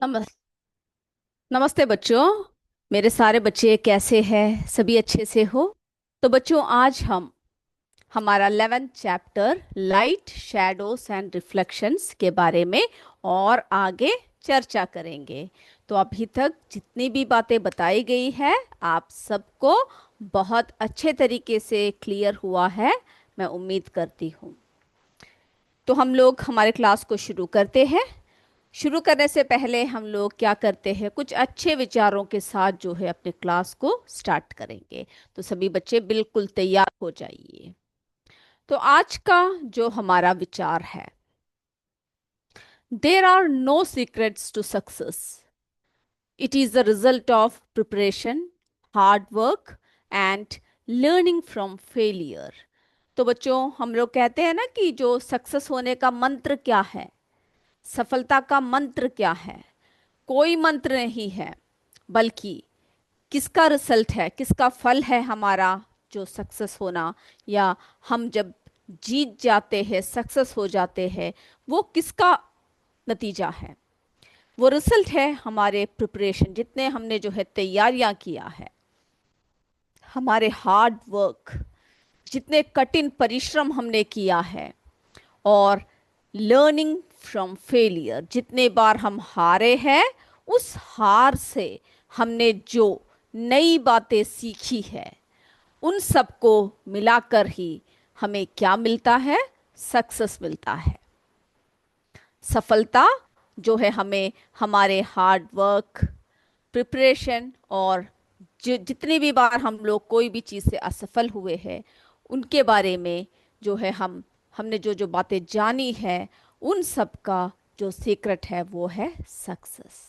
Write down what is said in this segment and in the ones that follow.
नमस नमस्ते बच्चों। मेरे सारे बच्चे कैसे हैं? सभी अच्छे से हो? तो बच्चों, आज हम हमारा 11th chapter light shadows and reflections के बारे में और आगे चर्चा करेंगे। तो अभी तक जितनी भी बातें बताई गई है, आप सबको बहुत अच्छे तरीके से क्लियर हुआ है, मैं उम्मीद करती हूँ। तो हम लोग हमारे क्लास को शुरू करते हैं। शुरू करने से पहले हम लोग क्या करते हैं, कुछ अच्छे विचारों के साथ जो है अपने क्लास को स्टार्ट करेंगे। तो सभी बच्चे बिल्कुल तैयार हो जाइए। तो आज का जो हमारा विचार है, there are no secrets to success, it is the result of preparation, hard work and learning from failure. तो बच्चों, हम लोग कहते हैं ना कि जो सक्सेस होने का मंत्र क्या है, सफलता का मंत्र क्या है? कोई मंत्र नहीं है, बल्कि किसका रिजल्ट है, किसका फल है हमारा जो सक्सेस होना, या हम जब जीत जाते हैं, सक्सेस हो जाते हैं, वो किसका नतीजा है? वो रिजल्ट है हमारे प्रिपरेशन, जितने हमने जो है तैयारियां किया है, हमारे हार्ड वर्क, जितने कठिन परिश्रम हमने किया है, और लर्निंग फ्रॉम फेलियर, जितने बार हम हारे हैं, उस हार से हमने जो नई बातें सीखी है, उन सबको मिलाकर ही हमें क्या मिलता है? सक्सेस मिलता है। सफलता जो है हमें हमारे हार्ड वर्क, प्रिपरेशन, और जितनी भी बार हम लोग कोई भी चीज़ से असफल हुए हैं, उनके बारे में जो है हमने जो जो बातें जानी है, उन सब का जो सीक्रेट है वो है सक्सेस।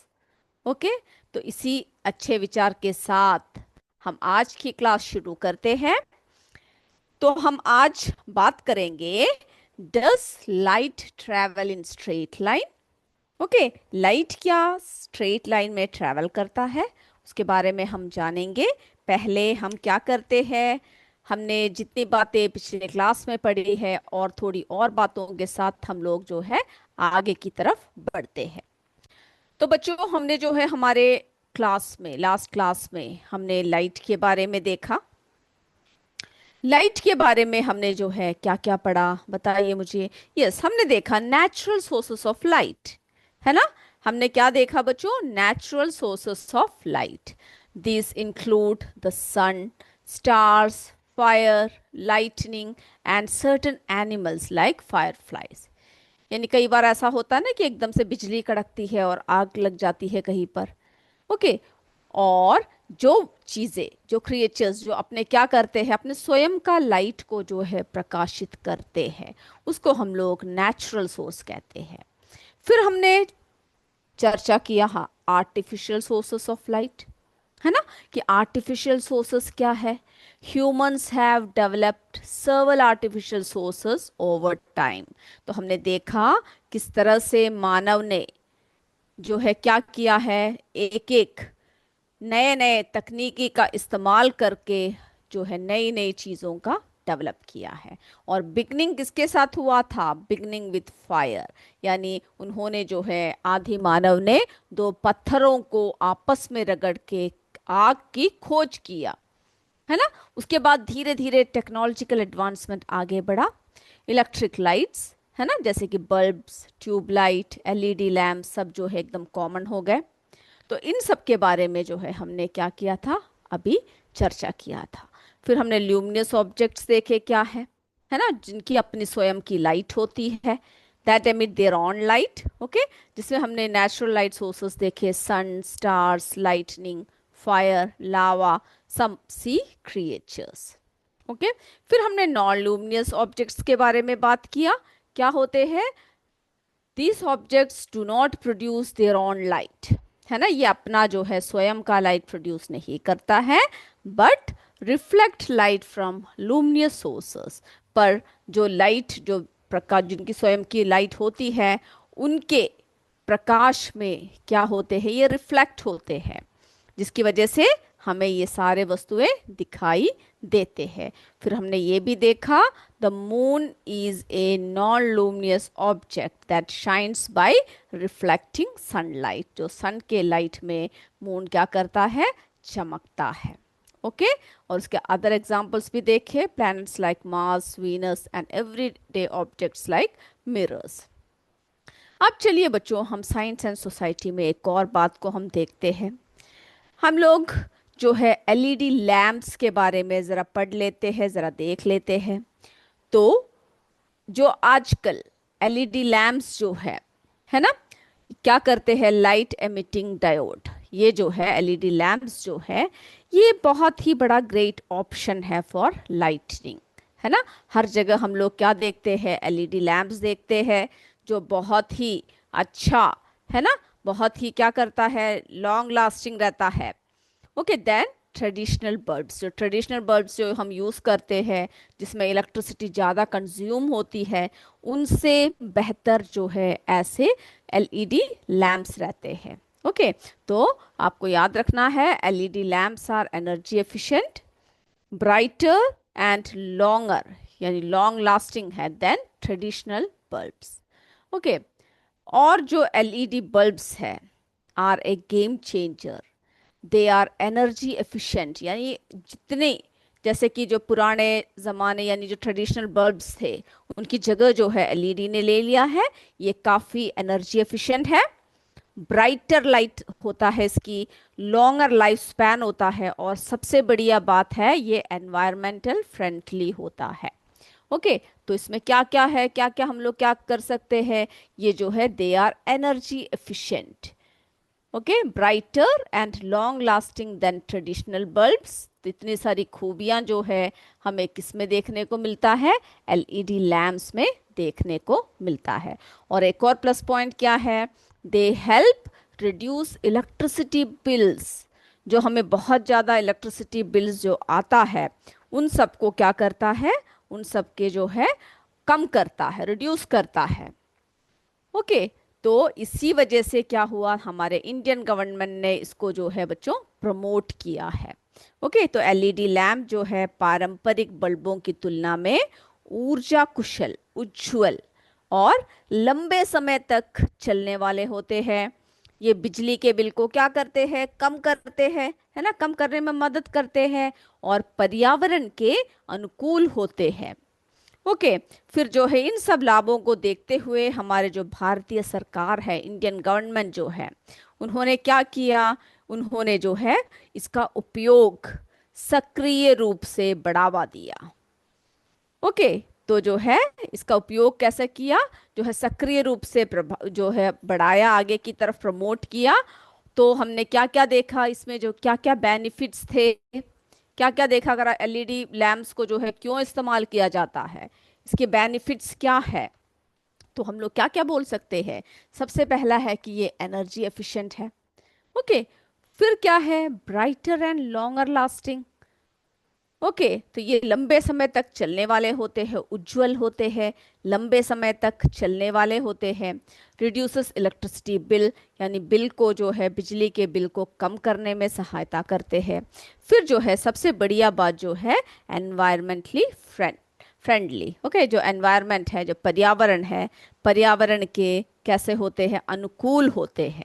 ओके। तो इसी अच्छे विचार के साथ हम आज की क्लास शुरू करते हैं। तो हम आज बात करेंगे, does light travel in straight line? Okay, light क्या स्ट्रेट लाइन में ट्रैवल करता है, उसके बारे में हम जानेंगे। पहले हम क्या करते हैं, हमने जितनी बातें पिछले क्लास में पढ़ी है और थोड़ी और बातों के साथ हम लोग जो है आगे की तरफ बढ़ते हैं। तो बच्चों, हमने जो है हमारे क्लास में, लास्ट क्लास में हमने लाइट के बारे में देखा। लाइट के बारे में हमने जो है क्या क्या पढ़ा, बताइए मुझे। यस, हमने देखा नेचुरल सोर्सेस ऑफ लाइट, है ना? हमने क्या देखा बच्चों? Natural sources of light. This include the sun, stars, fire, lightning and certain animals like fireflies. यानी कई बार ऐसा होता है ना कि एकदम से बिजली कड़कती है और आग लग जाती है कहीं पर। ओके। और जो चीजें, जो क्रिएचर्स जो अपने क्या करते हैं, अपने स्वयं का लाइट को जो है प्रकाशित करते हैं, उसको हम लोग नेचुरल सोर्स कहते हैं। फिर हमने चर्चा किया, हाँ, आर्टिफिशियल सोर्सेस ऑफ लाइट, है ना? कि आर्टिफिशियल सोर्सेस क्या है? Humans have developed several artificial sources over time. तो हमने देखा किस तरह से मानव ने जो है क्या किया है, एक एक नए नए तकनीकी का इस्तेमाल करके जो है नई नई चीज़ों का डेवलप किया है। और बिगनिंग किसके साथ हुआ था? Beginning with fire. यानी उन्होंने जो है, आदि मानव ने दो पत्थरों को आपस में रगड़ के आग की खोज किया, है ना? उसके बाद धीरे धीरे टेक्नोलॉजिकल एडवांसमेंट आगे बढ़ा। इलेक्ट्रिक लाइट्स, है ना, जैसे कि बल्ब्स, ट्यूबलाइट, एलईडी लैम्प, सब जो है एकदम कॉमन हो गए। तो इन सब के बारे में जो है हमने क्या किया था, अभी चर्चा किया था। फिर हमने ल्यूमिनस ऑब्जेक्ट्स देखे, क्या है ना, जिनकी अपनी स्वयं की लाइट होती है, that emit their own light. Okay. जिसमें हमने नेचुरल लाइट सोर्सेस देखे, sun, stars, lightning, fire, lava, some sea creatures. Okay. फिर हमने नॉन ल्यूमिनस ऑब्जेक्ट्स के बारे में बात किया। क्या होते हैं? These objects do not produce their own light, है ना, ये अपना जो है स्वयं का लाइट प्रोड्यूस नहीं करता है, but reflect light from luminous sources. पर जो लाइट, जो प्रकाश, जिनकी स्वयं की लाइट होती है, उनके प्रकाश में क्या होते हैं? ये रिफ्लेक्ट होते हैं, जिसकी वजह से हमें ये सारे वस्तुएं दिखाई देते हैं। फिर हमने ये भी देखा, the moon is a non luminous object that shines by reflecting sunlight. जो सन के लाइट में मून क्या करता है, चमकता है। ओके और उसके अदर एग्जांपल्स भी देखे, planets like Mars, Venus and everyday objects like mirrors. अब चलिए बच्चों, हम साइंस एंड सोसाइटी में एक और बात को हम देखते हैं। हम लोग जो है एलईडी लैम्प्स के बारे में ज़रा पढ़ लेते हैं, ज़रा देख लेते हैं। तो जो आजकल एलईडी लैम्प्स जो है ना, क्या करते हैं, लाइट एमिटिंग डायोड, ये जो है एलईडी लैम्प्स जो है, ये बहुत ही बड़ा ग्रेट ऑप्शन है फॉर लाइटनिंग, है ना। हर जगह हम लोग क्या देखते हैं, एलईडी लैम्प्स देखते हैं, जो बहुत ही अच्छा, है ना, बहुत ही क्या करता है, लॉन्ग लास्टिंग रहता है। ओके देन ट्रेडिशनल बल्ब्स, जो ट्रेडिशनल बल्ब्स जो हम यूज़ करते हैं, जिसमें इलेक्ट्रिसिटी ज़्यादा कंज्यूम होती है, उनसे बेहतर जो है ऐसे एलईडी लैम्प्स रहते हैं। ओके तो आपको याद रखना है, LED lamps are energy efficient, brighter and longer, यानी लॉन्ग लास्टिंग है देन ट्रेडिशनल बल्ब्स। ओके और जो एलईडी बल्ब्स है are a game changer, they are energy efficient, यानी जितने, जैसे कि जो पुराने ज़माने यानी जो ट्रेडिशनल बल्ब्स थे, उनकी जगह जो है एलईडी ने ले लिया है। ये काफ़ी एनर्जी एफिशिएंट है, ब्राइटर लाइट होता है इसकी, लॉन्गर लाइफ स्पैन होता है, और सबसे बढ़िया बात है ये एनवायरमेंटल फ्रेंडली होता है। ओके तो इसमें क्या क्या है, क्या क्या हम लोग क्या कर सकते हैं, ये जो है they are energy efficient, okay brighter and long lasting than traditional bulbs. तो इतनी सारी खूबियां जो है हमें किस में देखने को मिलता है, एलईडी लैम्प्स में देखने को मिलता है। और एक और प्लस पॉइंट क्या है, they help reduce electricity bills, जो हमें बहुत ज़्यादा इलेक्ट्रिसिटी बिल्स जो आता है, उन सबको क्या करता है, उन सब के जो है कम करता है, रिड्यूस करता है। ओके तो इसी वजह से क्या हुआ, हमारे इंडियन गवर्नमेंट ने इसको जो है बच्चों प्रमोट किया है। ओके तो एलईडी लैम्प जो है पारंपरिक बल्बों की तुलना में ऊर्जा कुशल, उज्जवल और लंबे समय तक चलने वाले होते हैं। ये बिजली के बिल को क्या करते हैं, कम करते हैं, है ना, कम करने में मदद करते हैं, और पर्यावरण के अनुकूल होते हैं। ओके फिर जो है इन सब लाभों को देखते हुए हमारे जो भारतीय सरकार है, इंडियन गवर्नमेंट जो है, उन्होंने क्या किया, उन्होंने जो है इसका उपयोग सक्रिय रूप से बढ़ावा दिया। ओके तो जो है इसका उपयोग कैसे किया, जो है सक्रिय रूप से जो है बढ़ाया, आगे की तरफ प्रमोट किया। तो हमने क्या क्या देखा इसमें, जो क्या क्या बेनिफिट्स थे, क्या क्या देखा, अगर एलईडी लैम्प्स को जो है क्यों इस्तेमाल किया जाता है, इसके बेनिफिट्स क्या है, तो हम लोग क्या क्या बोल सकते हैं। सबसे पहला है कि ये एनर्जी एफिशिएंट है। ओके फिर क्या है, brighter and longer lasting. Okay तो ये लंबे समय तक चलने वाले होते हैं, उज्जवल होते हैं, लंबे समय तक चलने वाले होते हैं। रिड्यूसेस इलेक्ट्रिसिटी बिल, यानी बिल को जो है बिजली के बिल को कम करने में सहायता करते हैं। फिर जो है सबसे बढ़िया बात जो है, एनवायरमेंटली फ्रेंडली। ओके जो एनवायरनमेंट है, जो पर्यावरण है, पर्यावरण के कैसे होते हैं, अनुकूल होते हैं।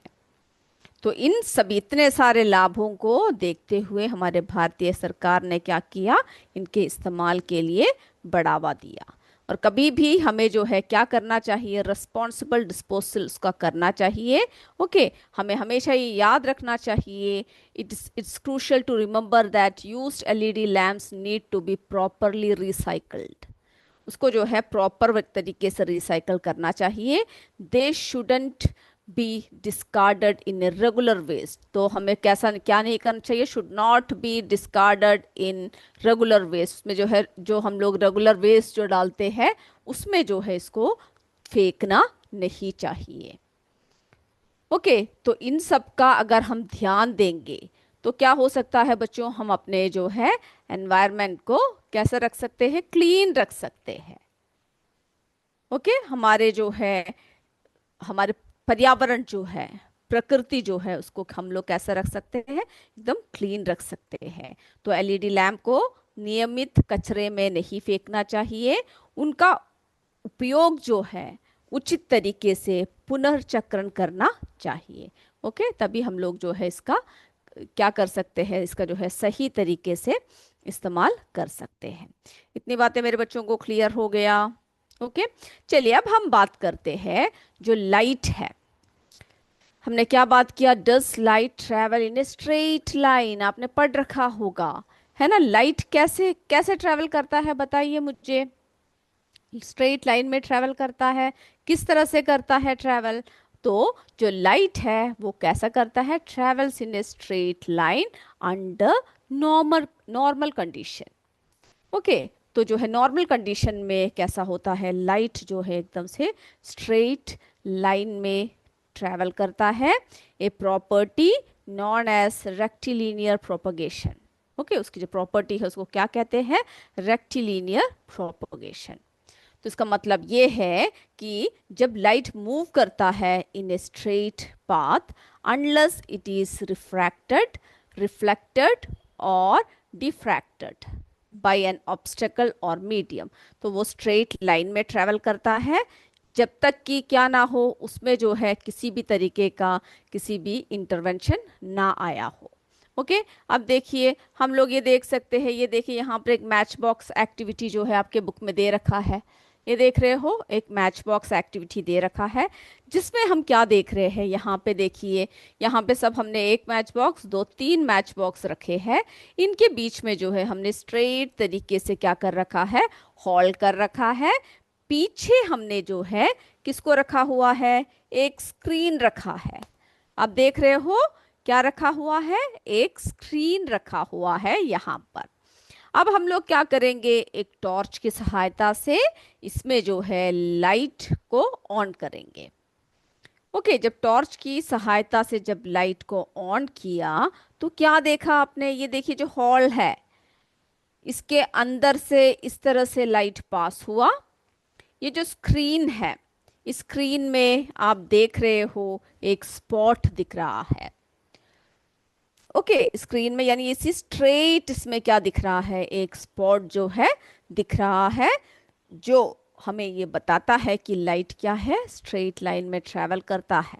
तो इन सभी इतने सारे लाभों को देखते हुए हमारे भारतीय सरकार ने क्या किया, इनके इस्तेमाल के लिए बढ़ावा दिया। और कभी भी हमें जो है क्या करना चाहिए, रिस्पॉन्सिबल डिस्पोजल उसका करना चाहिए। ओके हमें हमेशा ये याद रखना चाहिए, it's crucial to remember that used LED lamps need to be properly recycled. उसको जो है प्रॉपर तरीके से रिसाइकल करना चाहिए। They shouldn't be discarded in a regular waste. तो हमें कैसा क्या नहीं करना चाहिए, should not be discarded in regular waste में, जो है जो हम लोग रेगुलर वेस्ट जो डालते हैं उसमें जो है इसको फेंकना नहीं चाहिए। ओके तो इन सब का अगर हम ध्यान देंगे तो क्या हो सकता है बच्चों, हम अपने जो है एनवायरनमेंट को कैसे रख सकते हैं, क्लीन रख सकते हैं। ओके हमारे जो है हमारे पर्यावरण जो है प्रकृति जो है उसको हम लोग कैसा रख सकते हैं, एकदम क्लीन रख सकते हैं। तो एलईडी लैम्प को नियमित कचरे में नहीं फेंकना चाहिए, उनका उपयोग जो है उचित तरीके से पुनर्चक्रण करना चाहिए। ओके, तभी हम लोग जो है इसका क्या कर सकते हैं, इसका जो है सही तरीके से इस्तेमाल कर सकते हैं। इतनी बातें मेरे बच्चों को क्लियर हो गया? ओके, चलिए अब हम बात करते हैं जो लाइट है। हमने क्या बात किया, does light travel in a straight line, आपने पढ़ रखा होगा, है ना। लाइट कैसे कैसे ट्रेवल करता है बताइए मुझे। स्ट्रेट लाइन में ट्रेवल करता है, किस तरह से करता है ट्रेवल? तो जो लाइट है वो कैसा करता है, travels in a straight line under normal normal condition. Okay, तो जो है नॉर्मल कंडीशन में कैसा होता है, लाइट जो है एकदम से स्ट्रेट लाइन में ट्रेवल करता है। A property known as rectilinear propagation. Okay, उसकी जो प्रॉपर्टी है उसको क्या कहते हैं, रेक्टिलिनियर प्रोपगेशन। तो इसका मतलब ये है कि जब लाइट मूव करता है in a straight path, unless it is refracted, reflected और डिफ्रैक्टेड बाय एन ऑब्स्टेकल और मीडियम, तो वो स्ट्रेट लाइन में ट्रेवल करता है जब तक कि क्या ना हो, उसमें जो है किसी भी तरीके का किसी भी इंटरवेंशन ना आया हो। ओके, अब देखिए हम लोग ये देख सकते हैं, ये देखिए यहाँ पर एक मैच बॉक्स एक्टिविटी जो है आपके बुक में दे रखा है। ये देख रहे हो, एक मैच बॉक्स एक्टिविटी दे रखा है, जिसमें हम क्या देख रहे हैं, यहाँ पे देखिए, यहाँ पे सब हमने एक मैच बॉक्स, दो तीन मैच बॉक्स रखे हैं। इनके बीच में जो है हमने स्ट्रेट तरीके से क्या कर रखा है, होल कर रखा है। पीछे हमने जो है किसको रखा हुआ है, एक स्क्रीन रखा है। आप देख रहे हो क्या रखा हुआ है, एक स्क्रीन रखा हुआ है यहाँ पर। अब हम लोग क्या करेंगे, एक टॉर्च की सहायता से इसमें जो है लाइट को ऑन करेंगे। ओके, जब टॉर्च की सहायता से जब लाइट को ऑन किया तो क्या देखा आपने, ये देखिए जो हॉल है इसके अंदर से इस तरह से लाइट पास हुआ। ये जो स्क्रीन है, इस स्क्रीन में आप देख रहे हो एक स्पॉट दिख रहा है। ओके, स्क्रीन में यानी इसी स्ट्रेट इसमें क्या दिख रहा है, एक स्पॉट जो है दिख रहा है, जो हमें ये बताता है कि लाइट क्या है, स्ट्रेट लाइन में ट्रेवल करता है।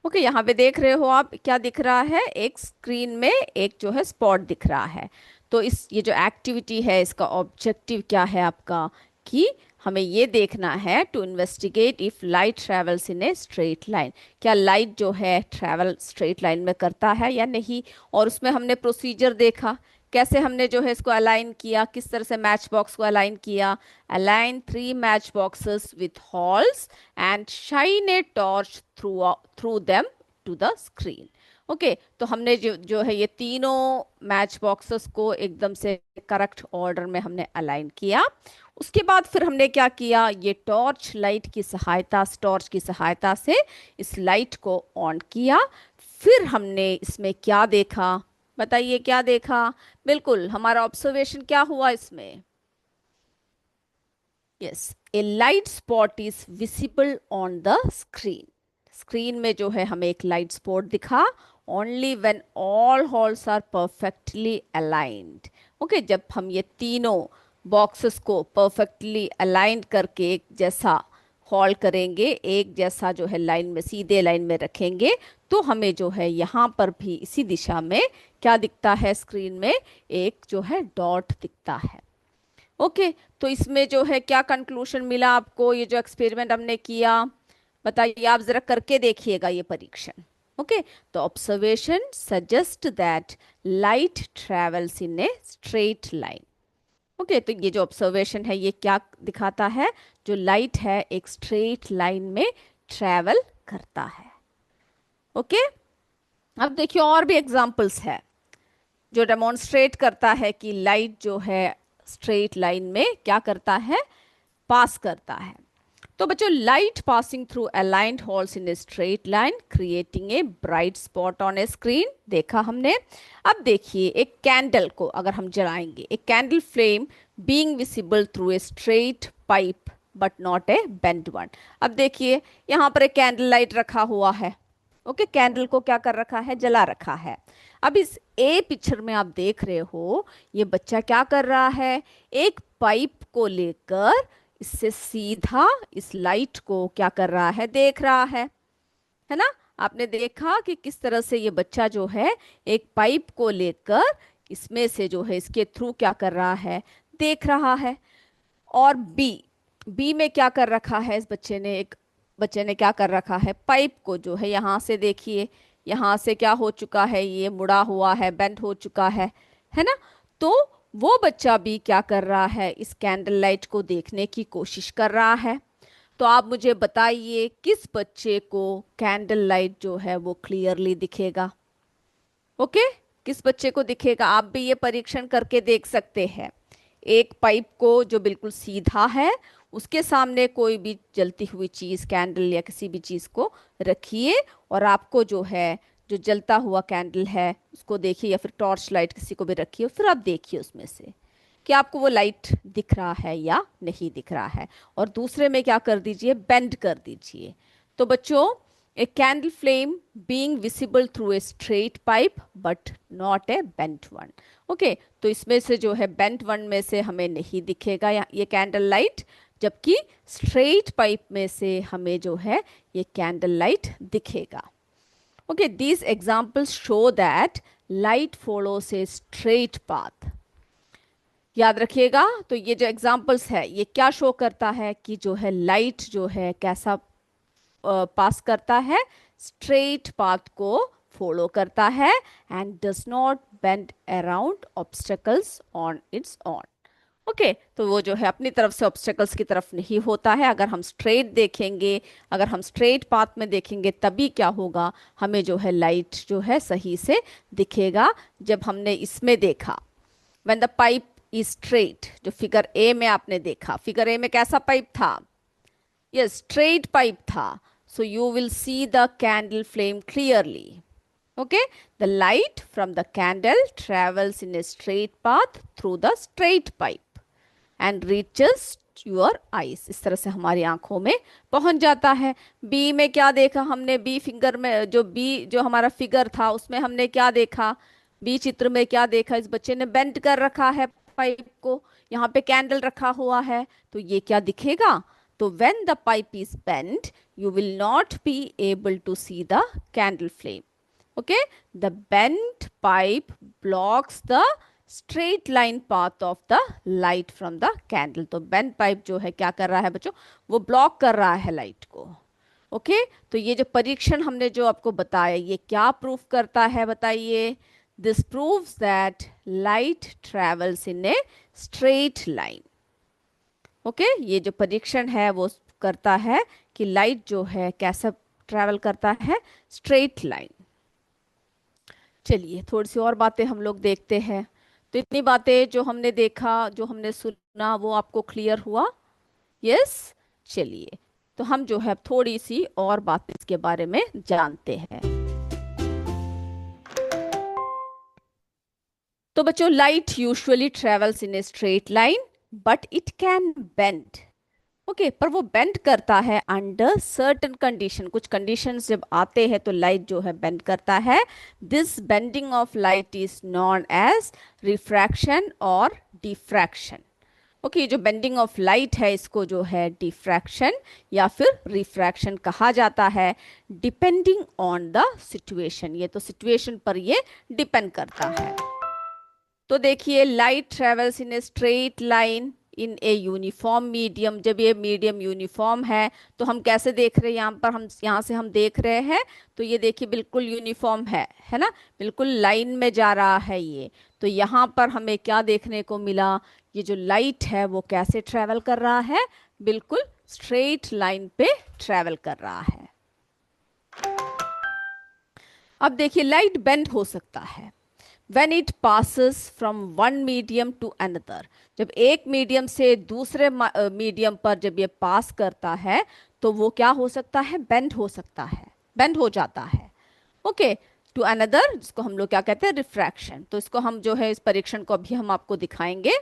ओके, यहाँ पे देख रहे हो आप क्या दिख रहा है, एक स्क्रीन में एक जो है स्पॉट दिख रहा है। तो इस ये जो एक्टिविटी है इसका ऑब्जेक्टिव क्या है आपका, कि हमें ये देखना है to investigate if light travels in a straight line, क्या लाइट जो है ट्रेवल स्ट्रेट लाइन में करता है या नहीं। और उसमें हमने प्रोसीजर देखा, कैसे हमने जो है इसको अलाइन किया, किस तरह से मैच बॉक्स को अलाइन किया। Align 3 match boxes with holes and shine a torch through through them to the screen. Okay, तो हमने जो जो है ये तीनों मैच बॉक्सेस को एकदम से करेक्ट ऑर्डर में हमने अलाइन किया। उसके बाद फिर हमने क्या किया, ये टॉर्च लाइट की सहायता, टॉर्च की सहायता से इस लाइट को ऑन किया। फिर हमने इसमें क्या देखा, बताइए क्या देखा। बिल्कुल, हमारा ऑब्जर्वेशन क्या हुआ इसमें, yes, a light spot is visible on the screen. Screen में जो है हमें एक लाइट स्पॉट दिखा, only when all holes are perfectly aligned. Okay, जब हम ये तीनों बॉक्सेस को परफेक्टली अलाइन करके एक जैसा हॉल करेंगे, एक जैसा जो है लाइन में सीधे लाइन में रखेंगे, तो हमें जो है यहाँ पर भी इसी दिशा में क्या दिखता है, स्क्रीन में एक जो है डॉट दिखता है। ओके, तो इसमें जो है क्या कंक्लूजन मिला आपको, ये जो एक्सपेरिमेंट हमने किया, बताइए, आप जरा करके देखिएगा ये परीक्षण। ओके, तो observation suggest that light travels in a straight line. Okay, तो ये जो ऑब्जर्वेशन है ये क्या दिखाता है, जो लाइट है एक स्ट्रेट लाइन में ट्रेवल करता है। ओके, अब देखिए और भी एग्जांपल्स है जो डेमोन्स्ट्रेट करता है कि लाइट जो है स्ट्रेट लाइन में क्या करता है, पास करता है। तो बच्चों, light passing through aligned holes in a straight line creating a bright spot on A screen, देखा हमने। अब देखिए एक कैंडल को अगर हम जलाएंगे, एक candle flame being visible through a straight pipe but not a bend one. अब देखिए यहाँ पर एक कैंडल लाइट रखा हुआ है, ओके, कैंडल को क्या कर रखा है, जला रखा है। अब इस ए पिक्चर में आप देख रहे हो ये बच्चा क्या कर रहा है, एक पाइप को लेकर इससे सीधा इस लाइट को क्या कर रहा है, देख रहा है ना। आपने देखा कि किस तरह से ये बच्चा जो है एक पाइप को लेकर इसमें से जो है इसके थ्रू क्या कर रहा है, देख रहा है। और बी, बी में क्या कर रखा है इस बच्चे ने, एक बच्चे ने क्या कर रखा है, पाइप को जो है यहाँ से देखिए, यहाँ से क्या हो चुका है, ये मुड़ा हुआ है, बेंड हो चुका है ना। तो वो बच्चा भी क्या कर रहा है, इस कैंडल लाइट को देखने की कोशिश कर रहा है। तो आप मुझे बताइए किस बच्चे को कैंडल लाइट जो है वो क्लियरली दिखेगा। ओके, किस बच्चे को दिखेगा, आप भी ये परीक्षण करके देख सकते हैं। एक पाइप को जो बिल्कुल सीधा है उसके सामने कोई भी जलती हुई चीज, कैंडल या किसी भी चीज को रखिए, और आपको जो है जो जलता हुआ कैंडल है उसको देखिए, या फिर टॉर्च लाइट किसी को भी रखिए, फिर आप देखिए उसमें से कि आपको वो लाइट दिख रहा है या नहीं दिख रहा है। और दूसरे में क्या कर दीजिए, बेंड कर दीजिए। तो बच्चों, a candle flame being visible through a straight pipe but not a bent one. Okay, तो इसमें से जो है बेंट वन में से हमें नहीं दिखेगा ये कैंडल लाइट, जबकि स्ट्रेट पाइप में से हमें जो है ये कैंडल लाइट दिखेगा। Okay, these examples show that light follows A straight path. याद रखिएगा, तो ये जो एग्जाम्पल्स है ये क्या शो करता है कि जो है लाइट जो है कैसा पास करता है, स्ट्रेट पाथ को फॉलो करता है, and does not bend around obstacles on it's on. Okay, तो वो जो है अपनी तरफ से ऑब्स्टेकल्स की तरफ नहीं होता है। अगर हम स्ट्रेट देखेंगे, अगर हम स्ट्रेट पाथ में देखेंगे तभी क्या होगा, हमें जो है लाइट जो है सही से दिखेगा। जब हमने इसमें देखा when the pipe is straight, जो फिगर ए में आपने देखा, फिगर ए में कैसा पाइप था, ये स्ट्रेट पाइप था। So you will see the candle flame clearly. Okay, the light from the candle travels in a straight path through the straight pipe and reaches your eyes. इस तरह से हमारी आंखों में पहुंच जाता है। बी में क्या देखा हमने, बी फिंगर में जो बी जो हमारा फिगर था उसमें हमने क्या देखा, बी चित्र में क्या देखा, इस बच्चे ने बेंड कर रखा है पाइप को, यहाँ पे कैंडल रखा हुआ है, तो ये क्या दिखेगा, तो when the pipe is bent you will not be able to see the candle flame. Okay, the bent pipe blocks the straight line path of the light from the candle. तो bent pipe जो है क्या कर रहा है बच्चों, वो block कर रहा है लाइट को। ओके, तो ये जो परीक्षण हमने जो आपको बताया ये क्या प्रूफ करता है बताइए, this proves that light travels in a straight line. Okay, ये जो परीक्षण है वो करता है कि लाइट जो है कैसा ट्रैवल करता है, स्ट्रेट लाइन। चलिए थोड़ी सी और बातें हम लोग देखते हैं। तो इतनी बातें जो हमने देखा, जो हमने सुना, वो आपको क्लियर हुआ? यस, चलिए तो हम जो है थोड़ी सी और बातें इसके बारे में जानते हैं। तो बच्चों, light usually travels in a straight line but it can bend. Okay, पर वो बेंड करता है अंडर सर्टेन कंडीशन। कुछ कंडीशंस जब आते हैं तो लाइट जो है बेंड करता है। This bending of light is known as refraction और डिफ्रैक्शन। ओके, जो बेंडिंग ऑफ लाइट है इसको जो है डिफ्रैक्शन या फिर रिफ्रैक्शन कहा जाता है, डिपेंडिंग ऑन द सिचुएशन। ये तो सिचुएशन पर ये डिपेंड करता है। तो देखिए, light travels in a straight line in a uniform medium. जब ये मीडियम यूनिफॉर्म है तो हम कैसे देख रहे हैं, यहाँ पर हम यहाँ से हम देख रहे हैं तो ये देखिए बिल्कुल यूनिफॉर्म है ना, बिल्कुल लाइन में जा रहा है ये। तो यहाँ पर हमें क्या देखने को मिला, ये जो लाइट है वो कैसे ट्रेवल कर रहा है, बिल्कुल स्ट्रेट लाइन पे ट्रेवल कर रहा है। अब देखिए, लाइट बेंड हो सकता है when it passes from one medium to another। जब एक मीडियम से दूसरे मीडियम पर जब ये पास करता है तो वो क्या हो सकता है, बेंड हो सकता है, बेंड हो जाता है। ओके, टू अनदर, जिसको हम लोग क्या कहते हैं, रिफ्रैक्शन। तो इसको हम जो है इस परीक्षण को अभी हम आपको दिखाएंगे।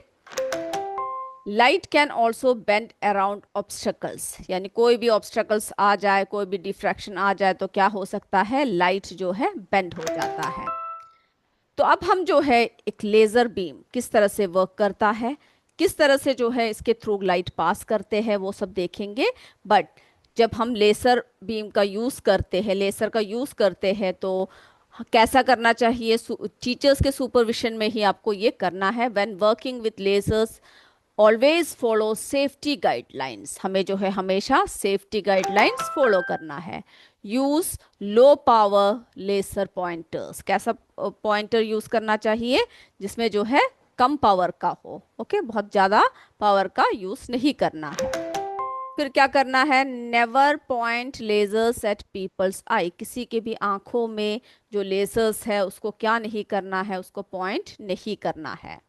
Light can also bend around obstacles, यानी कोई भी ऑब्स्टकल्स आ जाए, कोई भी डिफ्रैक्शन आ जाए तो क्या हो सकता है, लाइट जो है बेंड हो जाता है। तो अब हम जो है एक लेजर बीम किस तरह से वर्क करता है, किस तरह से जो है इसके थ्रू लाइट पास करते हैं वो सब देखेंगे। बट जब हम लेसर बीम का यूज़ करते हैं, लेसर का यूज़ करते हैं, तो कैसा करना चाहिए, टीचर्स के सुपरविजन में ही आपको ये करना है। When working with lasers always follow safety guidelines, हमें जो है हमेशा सेफ्टी गाइडलाइंस फॉलो करना है। Use low power laser pointers, कैसा पॉइंटर यूज करना चाहिए, जिसमें जो है कम पावर का हो, ओके, बहुत ज़्यादा पावर का यूज नहीं करना है। फिर क्या करना है, never point lasers at people's eye, किसी के भी आंखों में जो लेजर्स है उसको क्या नहीं करना है, उसको पॉइंट नहीं करना है।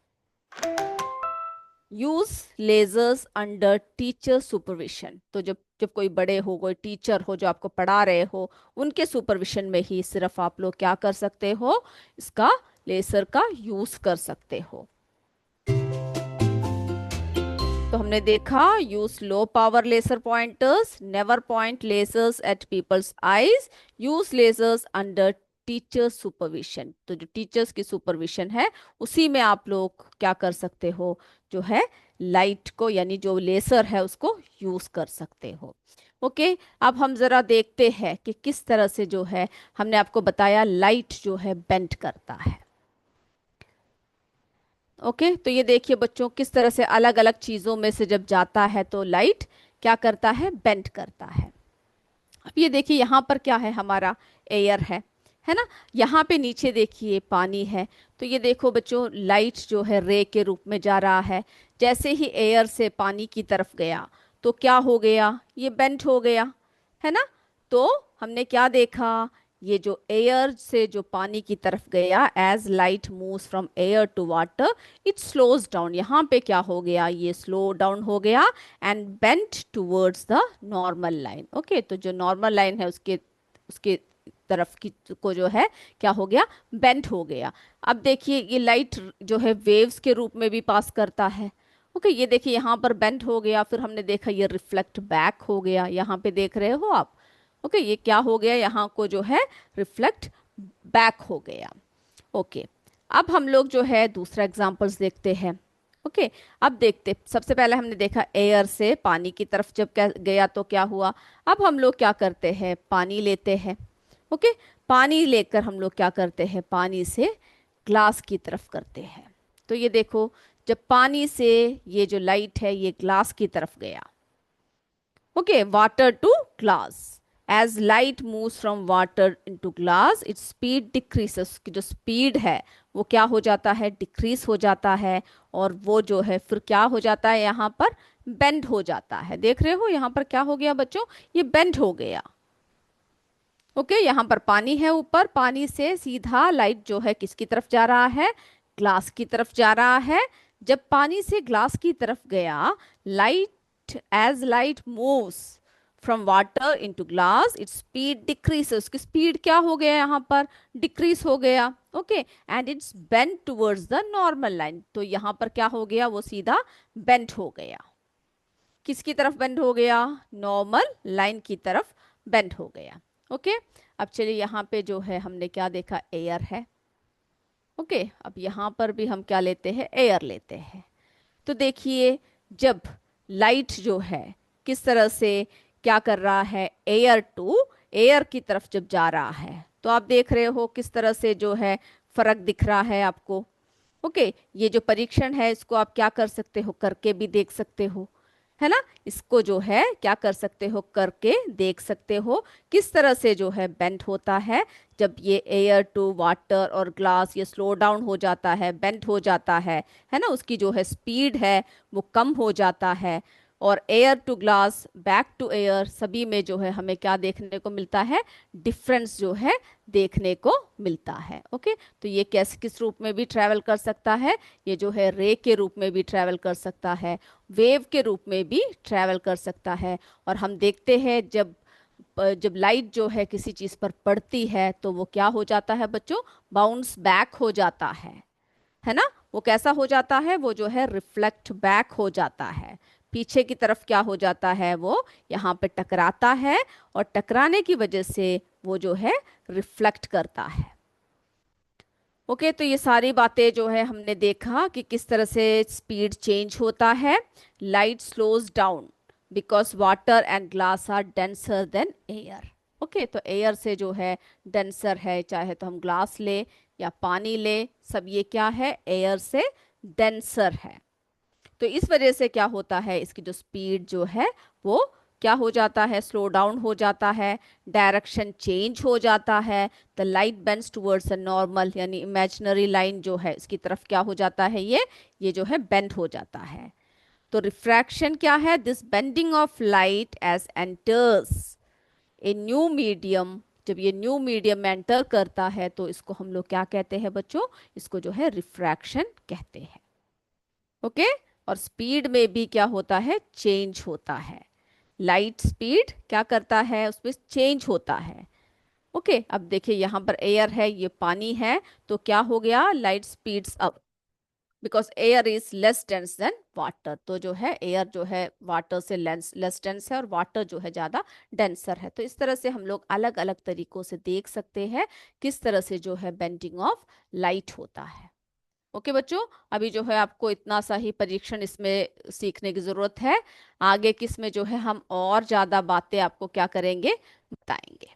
Use lasers under teacher supervision, तो जब जब कोई बड़े हो, कोई टीचर हो जो आपको पढ़ा रहे हो, उनके सुपरविजन में ही सिर्फ आप लोग क्या कर सकते हो, इसका लेजर का यूज कर सकते हो। तो हमने देखा, use low power laser pointers, never point lasers at people's eyes, use lasers under teachers supervision, तो जो टीचर्स की सुपरविजन है उसी में आप लोग क्या कर सकते हो, जो है लाइट को, यानी जो लेजर है उसको यूज कर सकते हो। ओके, अब हम जरा देखते हैं कि किस तरह से जो है, हमने आपको बताया लाइट जो है बेंड करता है। ओके, तो ये देखिए बच्चों, किस तरह से अलग अलग चीज़ों में से जब जाता है तो लाइट क्या करता है, बेंड करता है। अब ये देखिए यहाँ पर क्या है, हमारा एयर है ना, यहाँ पे नीचे देखिए पानी है। तो ये देखो बच्चों, लाइट जो है रे के रूप में जा रहा है, जैसे ही एयर से पानी की तरफ गया तो क्या हो गया, ये बेंड हो गया, है ना। तो हमने क्या देखा, ये जो एयर से जो पानी की तरफ गया, as light moves from air to water it slows down, यहाँ पे क्या हो गया, ये स्लो डाउन हो गया and bent towards the normal line. Okay, तो जो नॉर्मल लाइन है उसके उसके तरफ की को जो है क्या हो गया, बेंट हो गया। अब देखिए ये लाइट जो है वेव्स के रूप में भी पास करता है। ओके, ये देखिए यहाँ पर बेंट हो गया, फिर हमने देखा ये रिफ्लेक्ट बैक हो गया, यहाँ पे देख रहे हो आप। ओके, ये क्या हो गया, यहाँ को जो है रिफ्लेक्ट बैक हो गया। ओके, अब हम लोग जो है दूसरा एग्जांपल्स देखते हैं। ओके, अब देखते, सबसे पहले हमने देखा एयर से पानी की तरफ जब गया तो क्या हुआ। अब हम लोग क्या करते हैं, पानी लेते हैं। ओके, पानी लेकर हम लोग क्या करते हैं, पानी से ग्लास की तरफ करते हैं। तो ये देखो, जब पानी से ये जो लाइट है ये ग्लास की तरफ गया, okay, water to glass, as light moves from water into glass its speed decreases, की जो स्पीड है वो क्या हो जाता है, डिक्रीज हो जाता है। और वो जो है फिर क्या हो जाता है, यहाँ पर बेंड हो जाता है। देख रहे हो यहाँ पर क्या हो गया बच्चों, ये बेंड हो गया। ओके, यहाँ पर पानी है ऊपर, पानी से सीधा लाइट जो है किसकी तरफ जा रहा है, ग्लास की तरफ जा रहा है। जब पानी से ग्लास की तरफ गया, light as light moves from water into glass its speed decrease, उसकी स्पीड क्या हो गया, यहाँ पर डिक्रीज हो गया। Okay, and its bend towards the normal line, तो यहाँ पर क्या हो गया, वो सीधा बेंड हो गया। किसकी तरफ बेंड हो गया, नॉर्मल लाइन की तरफ बेंड हो गया। ओके, अब चलिए यहाँ पे जो है हमने क्या देखा, एयर है। ओके, अब यहाँ पर भी हम क्या लेते हैं, एयर लेते हैं। तो देखिए, जब लाइट जो है किस तरह से क्या कर रहा है, एयर टू एयर की तरफ जब जा रहा है, तो आप देख रहे हो किस तरह से जो है फर्क दिख रहा है आपको। ओके, ये जो परीक्षण है इसको आप क्या कर सकते हो, करके भी देख सकते हो, है ना। इसको जो है क्या कर सकते हो, करके देख सकते हो किस तरह से जो है बेंड होता है। जब ये एयर टू वाटर और ग्लास ये स्लो डाउन हो जाता है, बेंड हो जाता है ना, उसकी जो है स्पीड है वो कम हो जाता है। और air to glass, back to air, सभी में जो है हमें क्या देखने को मिलता है, डिफरेंस जो है देखने को मिलता है। ओके, तो ये कैसे किस रूप में भी ट्रैवल कर सकता है, ये जो है रे के रूप में भी ट्रैवल कर सकता है, वेव के रूप में भी ट्रैवल कर सकता है। और हम देखते हैं जब लाइट जो है किसी चीज़ पर पड़ती है तो वो क्या हो जाता है बच्चों, बाउंस बैक हो जाता है ना, वो कैसा हो जाता है, वो जो है रिफ्लेक्ट बैक हो जाता है, पीछे की तरफ क्या हो जाता है, वो यहाँ पे टकराता है, और टकराने की वजह से वो जो है रिफ्लेक्ट करता है। ओके, तो ये सारी बातें जो है हमने देखा कि किस तरह से स्पीड चेंज होता है। Light slows down because water and glass are denser than air. Okay, तो एयर से जो है डेंसर है, चाहे तो हम ग्लास ले या पानी ले, सब ये क्या है, एयर से डेंसर है। तो इस वजह से क्या होता है, इसकी जो स्पीड जो है वो क्या हो जाता है, स्लो डाउन हो जाता है, डायरेक्शन चेंज हो जाता है। The light bends towards a normal, यानी इमेजिनरी लाइन जो है इसकी तरफ क्या हो जाता है, ये जो है बेंड हो जाता है। तो रिफ्रैक्शन क्या है, this bending of light as enters a new medium. जब ये न्यू मीडियम में एंटर करता है तो इसको हम लोग क्या कहते हैं बच्चों, इसको जो है रिफ्रैक्शन कहते हैं। ओके, और स्पीड में भी क्या होता है, चेंज होता है। लाइट स्पीड क्या करता है, उसमें चेंज होता है। ओके, अब देखिए यहाँ पर एयर है, ये पानी है, तो क्या हो गया, light speeds up because air is less dense then water. तो जो है एयर जो है वाटर से लेस डेंस है, और वाटर जो है ज़्यादा डेंसर है। तो इस तरह से हम लोग अलग अलग तरीकों से देख सकते हैं किस तरह से जो है बेंडिंग ऑफ लाइट होता है। ओके बच्चों, अभी जो है आपको इतना सा ही परीक्षण इसमें सीखने की जरूरत है। आगे किस में जो है हम और ज्यादा बातें आपको क्या करेंगे, बताएंगे।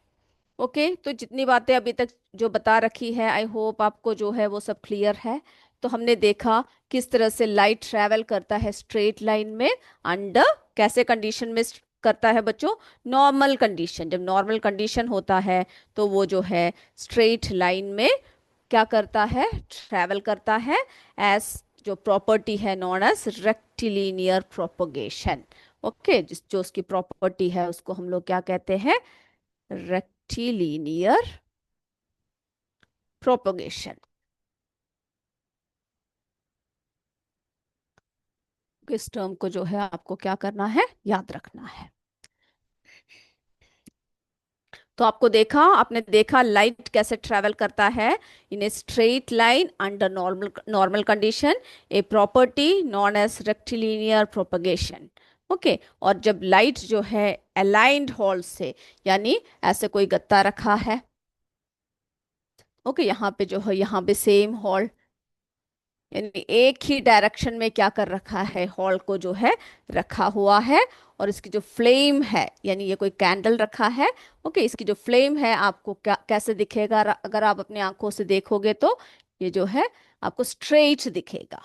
ओके, तो जितनी बातें अभी तक जो बता रखी है, आई होप आपको जो है वो सब क्लियर है। तो हमने देखा किस तरह से लाइट ट्रैवल करता है स्ट्रेट लाइन में, अंडर कैसे कंडीशन में करता है बच्चों, नॉर्मल कंडीशन। जब नॉर्मल कंडीशन होता है तो वो जो है स्ट्रेट लाइन में क्या करता है, ट्रैवल करता है, एज जो प्रॉपर्टी है known as rectilinear propagation. Okay, जिस जो उसकी प्रॉपर्टी है उसको हम लोग क्या कहते हैं, रेक्टिलिनियर प्रोपगेशन। इस टर्म को जो है आपको क्या करना है, याद रखना है। तो आपको देखा, आपने देखा लाइट कैसे ट्रेवल करता है in a straight line under normal normal condition, a property known as rectilinear propagation. Okay, और जब लाइट जो है अलाइंड हॉल से, यानी ऐसे कोई गत्ता रखा है, ओके, यहाँ पे जो है यहाँ पे सेम हॉल, यानी एक ही डायरेक्शन में क्या कर रखा है, हॉल को जो है रखा हुआ है। और इसकी जो फ्लेम है, यानी ये कोई कैंडल रखा है, ओके, इसकी जो फ्लेम है आपको क्या कैसे दिखेगा, अगर आप अपनी आंखों से देखोगे तो ये जो है आपको स्ट्रेट दिखेगा।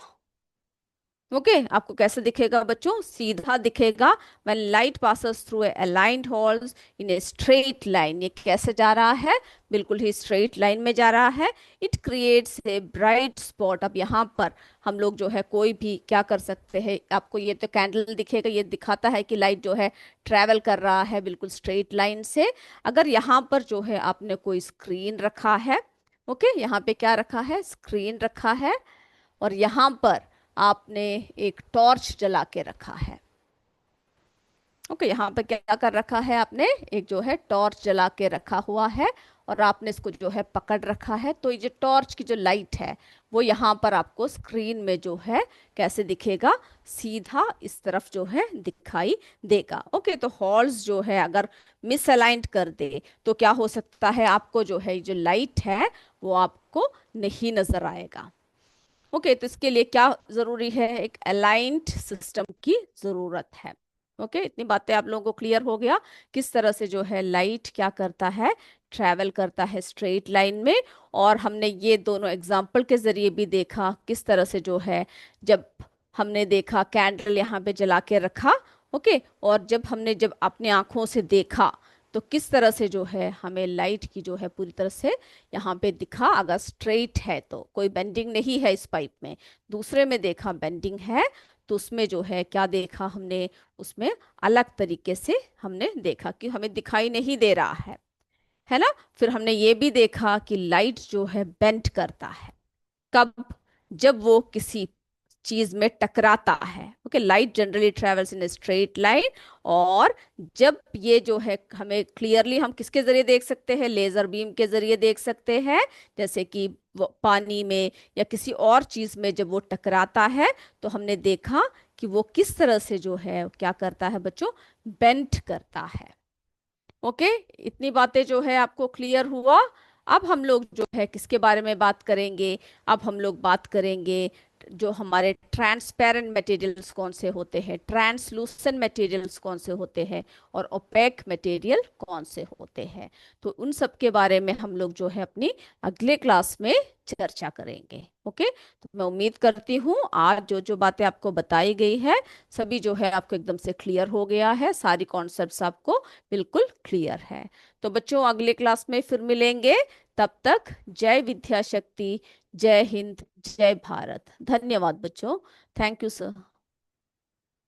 ओके, आपको कैसे दिखेगा बच्चों, सीधा दिखेगा। When light passes through a aligned halls in a straight line, ये कैसे जा रहा है, बिल्कुल ही स्ट्रेट लाइन में जा रहा है। It creates a bright spot. अब यहाँ पर हम लोग जो है कोई भी क्या कर सकते हैं, आपको ये तो कैंडल दिखेगा, ये दिखाता है कि लाइट जो है ट्रैवल कर रहा है बिल्कुल स्ट्रेट लाइन से। अगर यहाँ पर जो है आपने कोई स्क्रीन रखा है, ओके, यहाँ पे क्या रखा है, स्क्रीन रखा है, और यहाँ पर आपने एक टॉर्च जला के रखा है। ओके, यहाँ पे क्या कर रखा है आपने, एक जो है टॉर्च जला के रखा हुआ है, और आपने इसको जो है पकड़ रखा है। तो ये जो टॉर्च की जो लाइट है वो यहाँ पर आपको स्क्रीन में जो है कैसे दिखेगा, सीधा इस तरफ जो है दिखाई देगा। ओके, तो हॉल्स जो है अगर मिसअलाइंड कर दे तो क्या हो सकता है, आपको जो है जो लाइट है वो आपको नहीं नजर आएगा। ओके, तो इसके लिए क्या जरूरी है, एक अलाइंड सिस्टम की जरूरत है। ओके, इतनी बातें आप लोगों को क्लियर हो गया किस तरह से जो है लाइट क्या करता है, ट्रैवल करता है स्ट्रेट लाइन में। और हमने ये दोनों एग्जाम्पल के जरिए भी देखा किस तरह से जो है, जब हमने देखा कैंडल यहाँ पे जला के रखा, ओके, और जब अपने आंखों से देखा तो किस तरह से जो है हमें लाइट की जो है पूरी तरह से यहाँ पे दिखा। अगर स्ट्रेट है तो कोई बेंडिंग नहीं है इस पाइप में, दूसरे में देखा बेंडिंग है, तो उसमें जो है क्या देखा हमने, उसमें अलग तरीके से हमने देखा कि हमें दिखाई नहीं दे रहा है ना। फिर हमने ये भी देखा कि लाइट जो है बेंड करता है, कब, जब वो किसी चीज में टकराता है। Okay, light generally travels in straight line. और जब ये जो है हमें क्लियरली हम किसके जरिए देख सकते हैं, लेजर बीम के जरिए देख सकते हैं। जैसे कि वो पानी में या किसी और चीज में जब वो टकराता है तो हमने देखा कि वो किस तरह से जो है क्या करता है बच्चों, बेंट करता है। ओके, इतनी बातें जो है आपको क्लियर हुआ। अब हम लोग जो है किसके बारे में बात करेंगे, अब हम लोग बात करेंगे जो हमारे ट्रांसपेरेंट मटेरियल्स कौन से होते हैं, ट्रांसलूसेंट मटेरियल्स कौन से होते हैं, और ओपेक मटेरियल कौन से होते हैं। तो उन सब के बारे में हम लोग जो है अपनी अगले क्लास में चर्चा करेंगे। ओके, तो मैं उम्मीद करती हूँ आज जो जो बातें आपको बताई गई है सभी जो है आपको एकदम से क्लियर हो गया है, सारी कॉन्सेप्ट्स आपको बिल्कुल क्लियर है। तो बच्चों अगले क्लास में फिर मिलेंगे। तब तक जय विद्या शक्ति, जय हिंद, जय भारत। धन्यवाद बच्चों। Thank you sir.